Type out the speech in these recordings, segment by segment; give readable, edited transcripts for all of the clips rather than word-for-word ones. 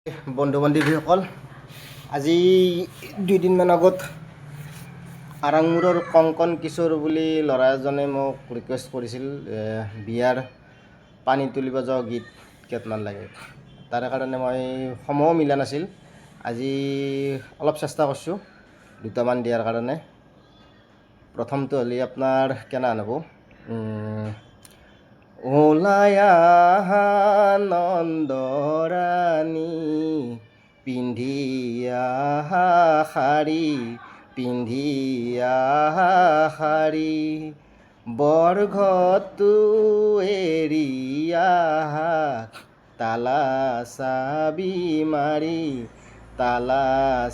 বন্ধু বান্ধৱীসকল, আজি দুদিনমান আগত আৰাংমুৰৰ কংকন কিশোৰ বুলি ল'ৰা এজনে মোক ৰিকুৱেষ্ট কৰিছিল বিয়াৰ পানী তুলিব যোৱা গীত কেইটামান লাগে। তাৰে কাৰণে মই সময়ো মিলা নাছিল। আজি অলপ চেষ্টা কৰিছোঁ দুটামান দিয়াৰ কাৰণে। প্ৰথমটো হ'লে আপোনাৰ কেনান হ'ব, ওলাই আহা নন্দৰাণী, পিন্ধি আহা শাৰী, পিন্ধি আহা শাৰী, বৰঘৰটো এৰি আহা, তালা চাবি মাৰি, তালা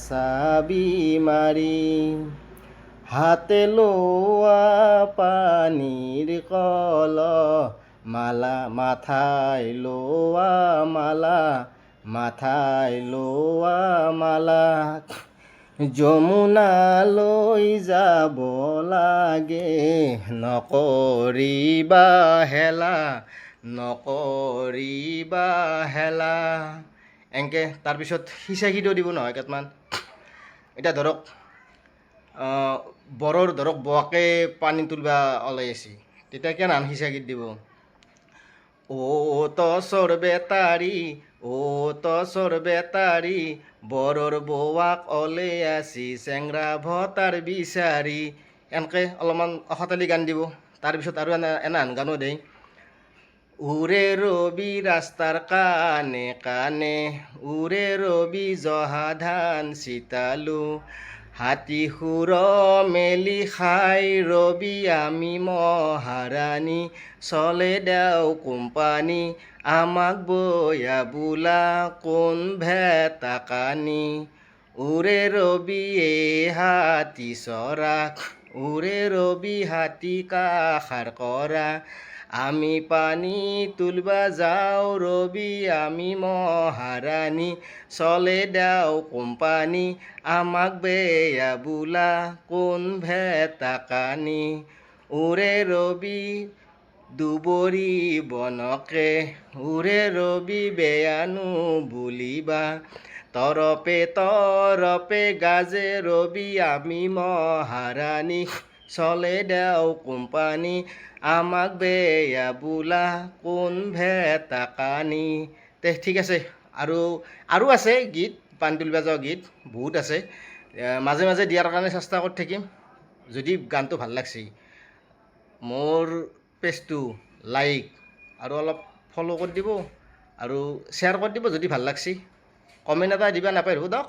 চাবি মাৰি, হাতে লোৱা পানীৰ কলহ, মালা মাথায় লোৱা মালা, মাথায় লোৱা মালা, যমুনালৈ যাব লাগে, নকৰিবা হেলা, নকৰিবা হেলা। এনেকৈ তাৰপিছত সিঁচা গীতো দিব নহয় কেইটামান। এতিয়া ধৰক বৰৰ বোৱাকে পানী তুলবা ওলাই আছে, তেতিয়া কেনান সিঁচা গীত দিব। ও তচৰ বেটাৰী, ও তচৰ বেটাৰী, বৰৰ বোৱাক ওলাই আছি চেংৰা ভটাৰ বিচাৰি। এনেকৈ অলপমান অশাতালি গান দিব। তাৰপিছত আৰু এনাহান গানো দেই। উৰে ৰবি ৰাস্তাৰ কাণে কাণে, উৰে ৰবি জহা ধান চিতালো, হাতী সুৰ মেলি খাই ৰবি আমি মহাৰাণী, চলে দেও কোম্পানী, আমাক বয়া বোলা কোন ভেটাকানি, উৰে ৰবি হাতী চৰা, উৰে ৰবি হাতী কাষাৰ কৰা, আমি পানী তুলবা যাওঁ ৰবি আমি মহাৰাণী, চলে দেও কোম্পানী, আমাক বেয়া বোলা কোন ভেটাকানি, উৰে ৰবি দুবৰি বনকে, উৰে ৰবি বেয়ানো বুলিবা, তৰপে গাজে ৰবি আমি মহাৰাণী, চলে দেও কোম্পানী, আমাক বেয়া বোলা কোন ভেটাকানি। ঠিক আছে, আৰু আছে গীত, পানী তুলিব যোৱা গীত বহুত আছে। মাজে মাজে দিয়াৰ কাৰণে চেষ্টা কৰি থাকিম। যদি গানটো ভাল লাগছি মোৰ পেজটো লাইক আৰু অলপ ফ'ল' কৰি দিব আৰু শ্বেয়াৰ কৰি দিব। যদি ভাল লাগছি কমেণ্ট এটা দিবা নাপাহৰিব দিয়ক।